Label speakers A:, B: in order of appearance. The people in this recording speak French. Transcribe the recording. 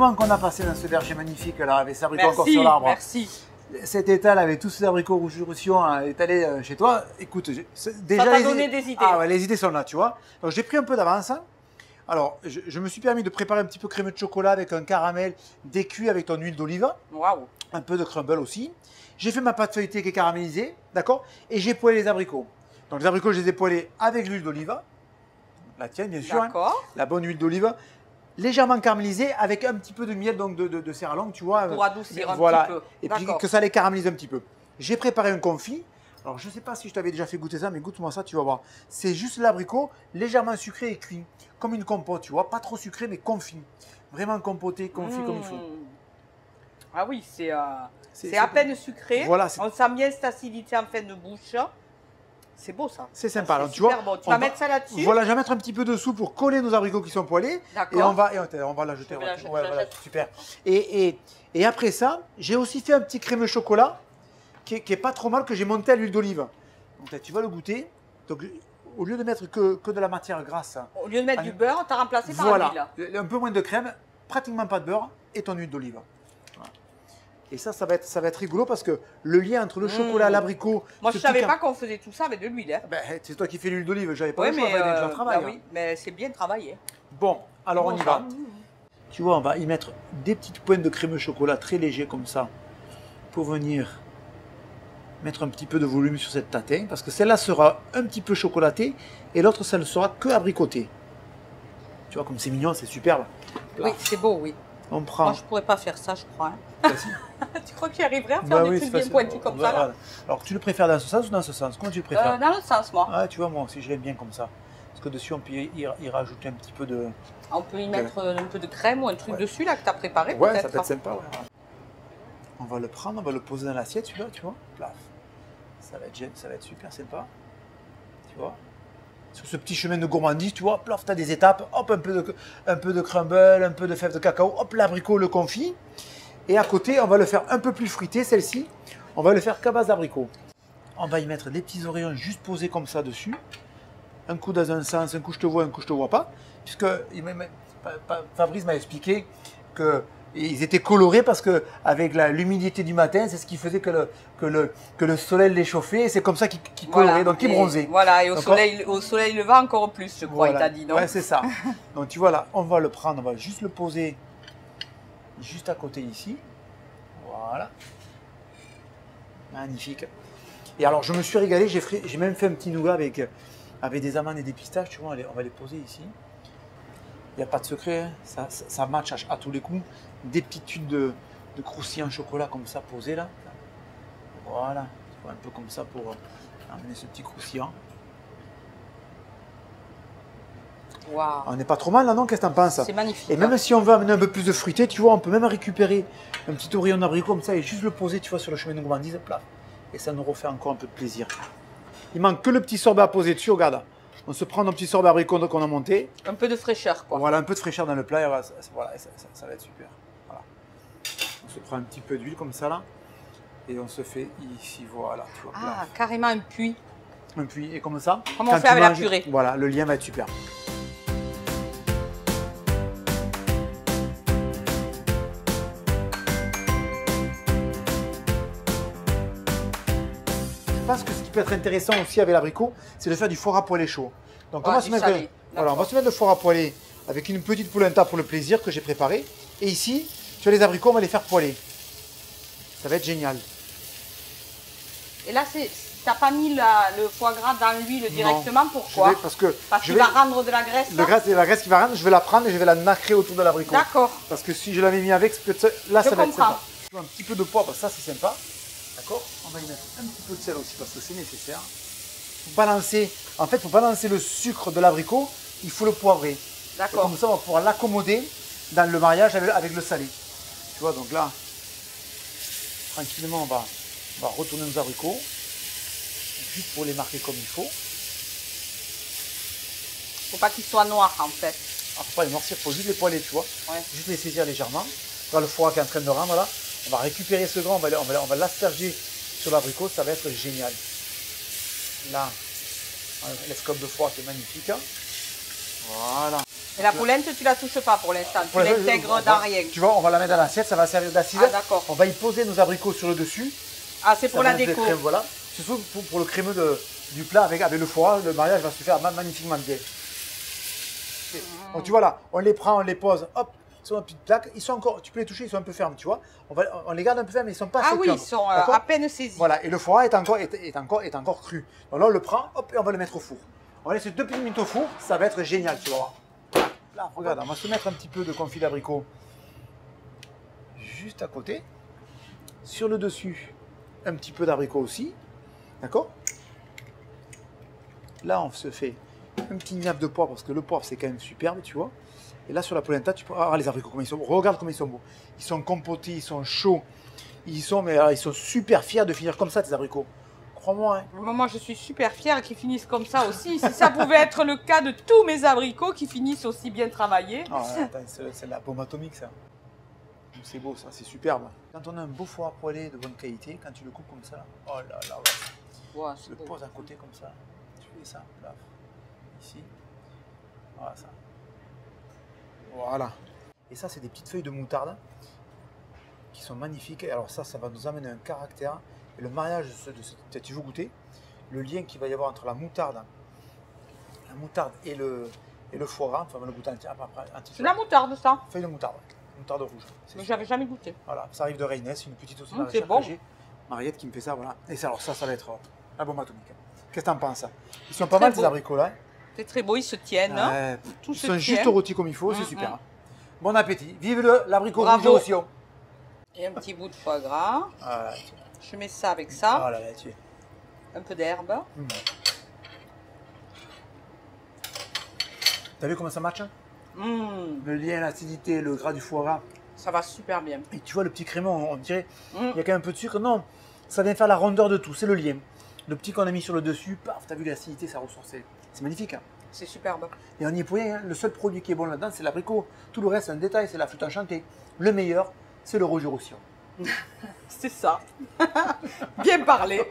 A: moment qu'on a passé dans ce verger magnifique là, avec ces abricots encore sur l'arbre.
B: Merci.
A: Cet étal avec tous ces abricots rouges roussillons étalés chez toi, écoute, déjà
B: ça t'a donné des idées.
A: Ah ouais, les idées sont là, tu vois. Donc j'ai pris un peu d'avance. Hein. Alors, je me suis permis de préparer un petit peu crémeux de chocolat avec un caramel décuit avec ton huile d'olive.
B: Waouh.
A: Un peu de crumble aussi. J'ai fait ma pâte feuilletée qui est caramélisée, d'accord. Et j'ai poêlé les abricots. Donc les abricots, je les ai poêlés avec l'huile d'olive. La tienne, bien sûr.
B: D'accord.
A: Hein, la bonne huile d'olive. Légèrement caramélisée avec un petit peu de miel donc de serralong, tu vois.
B: Pour adoucir un
A: voilà.
B: petit peu.
A: Et puis que ça les caramélise un petit peu. J'ai préparé un confit. Alors, je ne sais pas si je t'avais déjà fait goûter ça, mais goûte-moi ça, tu vas voir. C'est juste l'abricot légèrement sucré et cuit. Comme une compote, tu vois. Pas trop sucré, mais confit. Vraiment compoté, confit comme il faut.
B: Ah oui, c'est à peine sucré.
A: Voilà,
B: on sent bien cette acidité en fin de bouche. C'est beau ça.
A: C'est sympa. Alors, tu
B: vois,
A: bon.
B: Tu vas mettre ça là-dessus.
A: Voilà, je vais mettre un petit peu dessous pour coller nos abricots qui sont poêlés.
B: D'accord.
A: Et on va l'ajouter. Voilà, super. Et après ça, j'ai aussi fait un petit crémeux chocolat qui est pas trop mal, que j'ai monté à l'huile d'olive. Donc là, tu vas le goûter. Donc, au lieu de mettre que de la matière grasse.
B: Au lieu de mettre du beurre, tu as remplacé par l'huile.
A: Un peu moins de crème, pratiquement pas de beurre et ton huile d'olive. Voilà. Et ça va être rigolo parce que le lien entre le chocolat, l'abricot.
B: Moi, je ne savais pas qu'on faisait tout ça avec de l'huile. Hein.
A: Ben, c'est toi qui fais l'huile d'olive, j'avais pas le choix, je travaille.
B: Bah oui, mais c'est bien travaillé.
A: Bon, alors on y va. Tu vois, on va y mettre des petites pointes de crémeux chocolat très léger comme ça pour venir mettre un petit peu de volume sur cette tatin parce que celle-là sera un petit peu chocolatée et l'autre, ça ne sera que abricoté. Tu vois, comme c'est mignon, c'est superbe. Là.
B: Oui, c'est beau, oui.
A: On prend.
B: Moi, je pourrais pas faire ça, je crois. Hein. Tu crois que j'y arriverais à faire des trucs bien pointus comme ça là?
A: Alors, tu le préfères dans ce sens ou dans ce sens? Comment tu le préfères?
B: Dans l'autre sens, moi.
A: Ah, tu vois, moi aussi, je l'aime bien comme ça. Parce que dessus, on peut y rajouter un petit peu de...
B: On peut y mettre un peu de crème ou un truc dessus là que tu as préparé.
A: Ouais, ça peut être sympa. Ouais. On va le prendre, on va le poser dans l'assiette, celui-là, tu vois. Plaf. Ça va être super sympa. Tu vois. Sur ce petit chemin de gourmandise, tu vois, plaf, tu as des étapes. Hop, un peu de crumble, un peu de fèves de cacao. Hop, l'abricot, le confit. Et à côté, on va le faire un peu plus fruité, celle-ci. On va le faire qu'à base d'abricot. On va y mettre des petits oreillons juste posés comme ça dessus. Un coup dans un sens, un coup je te vois, un coup je te vois pas. Puisque Fabrice m'a expliqué qu'ils étaient colorés parce que avec l'humidité du matin, c'est ce qui faisait que le soleil les chauffait. Et c'est comme ça qu'ils coloraient, donc ils bronzaient.
B: Voilà, et au soleil levant encore plus, je crois, il t'a dit, non?
A: Ouais, c'est ça. Donc tu vois là, on va le prendre, on va juste le poser juste à côté ici. Voilà. Magnifique. Et alors, je me suis régalé, j'ai même fait un petit nougat avec des amandes et des pistaches, tu vois, on va les poser ici. Il n'y a pas de secret, hein. Ça match à tous les coups. Des petites tuiles de croustillant chocolat comme ça posées là. Voilà, tu vois, un peu comme ça pour amener ce petit croustillant.
B: Wow.
A: On n'est pas trop mal là, non? Qu'est-ce que tu en penses?
B: C'est magnifique.
A: Et même si on veut amener un peu plus de fruité, tu vois, on peut même récupérer un petit oreillon d'abricot comme ça et juste le poser, tu vois, sur le chemin de gourmandise, plat. Et ça nous refait encore un peu de plaisir. Il manque que le petit sorbet à poser dessus, regarde. On se prend nos petits sorbets abricots qu'on a montés.
B: Un peu de fraîcheur, quoi.
A: Voilà, un peu de fraîcheur dans le plat, et voilà, ça va être super. Voilà. On se prend un petit peu d'huile comme ça, là. Et on se fait ici, voilà. Tu vois,
B: ah, carrément un puits.
A: Un puits, et comme ça.
B: Comme on fait avec la purée.
A: Voilà, le lien va être super. Je pense que ce qui peut être intéressant aussi avec l'abricot, c'est de faire du foie à poêler chaud. Donc on va se mettre le foie à poêler avec une petite polenta pour le plaisir que j'ai préparé. Et ici, sur les abricots, on va les faire poêler. Ça va être génial.
B: Et là, tu n'as pas mis le foie gras dans l'huile directement? Pourquoi?
A: Parce
B: qu'il va rendre de la graisse.
A: La graisse qui va rendre, je vais la prendre et je vais la nacrer autour de l'abricot.
B: D'accord.
A: Parce que si je l'avais mis avec, là, ça va être sympa. Un petit peu de poivre, ça c'est sympa. D'accord. On va y mettre un petit peu de sel aussi parce que c'est nécessaire. Pour balancer le sucre de l'abricot, il faut le poivrer.
B: D'accord.
A: Comme ça, on va pouvoir l'accommoder dans le mariage avec le salé. Tu vois, donc là, tranquillement, on va retourner nos abricots. Juste pour les marquer comme il faut.
B: Faut pas qu'ils soient noirs en fait.
A: Ah, faut pas les noircir, faut juste les poêler, tu vois.
B: Ouais.
A: Juste les saisir légèrement. Là, le foie qui est en train de rendre là. On va récupérer ce gras, on va l'asperger sur l'abricot, ça va être génial. Là, l'escope de foie qui est magnifique. Voilà.
B: Et la polenta, tu la touches pas pour l'instant. Tu
A: Pour l'instant,
B: l'intègres dans rien.
A: Tu vois, on va la mettre dans l'assiette, ça va servir d'assise.
B: Ah, d'accord.
A: On va y poser nos abricots sur le dessus.
B: Ah, c'est pour
A: Ça
B: la
A: va être
B: déco.
A: crème, voilà. C'est surtout pour le crémeux du plat avec le foie gras. Le mariage va se faire magnifiquement bien. Donc tu vois là, on les prend, on les pose, hop, sur une petite plaque. Ils sont encore, tu peux les toucher, ils sont un peu fermes, tu vois. On les garde un peu fermes, mais ils sont pas
B: Ah
A: assez
B: oui,
A: fermes,
B: ils sont
A: d'accord.
B: à peine saisis.
A: Voilà, et le foie gras est encore cru. Donc là, on le prend, hop, et on va le mettre au four. On va laisser 2 petites minutes au four, ça va être génial, tu vas voir. Là, regarde, on va se mettre un petit peu de confit d'abricot juste à côté. Sur le dessus, un petit peu d'abricot aussi, d'accord. Là, on se fait un petit niappe de poivre, parce que le poivre, c'est quand même superbe, tu vois. Et là, sur la polenta, tu peux... Ah, les abricots, comment ils sont beaux. Regarde comme ils sont beaux. Ils sont compotés, ils sont chauds. Ils sont super fiers de finir comme ça, tes abricots. Crois-moi, hein.
B: Moi, je suis super fière qu'ils finissent comme ça aussi. Si ça pouvait être le cas de tous mes abricots qui finissent aussi bien travaillés.
A: Ah, attends, c'est la bombe atomique, ça. C'est beau, ça, c'est superbe. Quand on a un beau foie poêlé de bonne qualité, quand tu le coupes comme ça, oh là là, ouais.
B: Ouais,
A: Tu le poses à côté comme ça. Tu fais ça, là. Ici. Voilà, ça. Voilà. Et ça, c'est des petites feuilles de moutarde qui sont magnifiques. Et alors ça va nous amener un caractère. Et le mariage tu veux goûter, le lien qu'il va y avoir entre la moutarde et le foie gras, enfin le goûter un petit
B: C'est la moutarde, ça.
A: feuille de moutarde, moutarde rouge.
B: Mais j'avais jamais goûté.
A: Voilà, ça arrive de Reynès, une petite aussi
B: C'est bon.
A: Mariette qui me fait ça, voilà. Et ça, alors ça va être la bombe atomique. Qu'est-ce que t'en penses? Ils sont pas
B: Très
A: mal ces
B: beau.
A: abricots là.
B: C'est très beau, ils se tiennent. Hein.
A: Ouais,
B: Tout
A: ils
B: se
A: sont
B: tient.
A: juste rôtis comme il faut, c'est super.
B: mm.
A: Bon appétit. Vive l'abricot
B: Bravo.
A: rouge aussi.
B: Et un petit bout de foie gras.
A: Voilà,
B: Je mets ça avec ça.
A: voilà, là, tu es.
B: Un peu d'herbe.
A: T'as vu comment ça match, hein?
B: Mmh,
A: Le lien, l'acidité, le gras du foie gras.
B: ça va super bien.
A: Et tu vois le petit crémeux, on dirait,
B: Mmh.
A: il y a quand même un peu de sucre. Non, ça vient faire la rondeur de tout, c'est le lien. Le petit qu'on a mis sur le dessus, paf, t'as vu l'acidité, ça ressort. C'est magnifique. Hein.
B: C'est superbe.
A: Et on n'y est pour rien, hein. Le seul produit qui est bon là-dedans, c'est l'abricot. Tout le reste, c'est un détail, c'est la flûte enchantée. Le meilleur, c'est le rouge roussillon.
B: C'est ça. Bien parlé.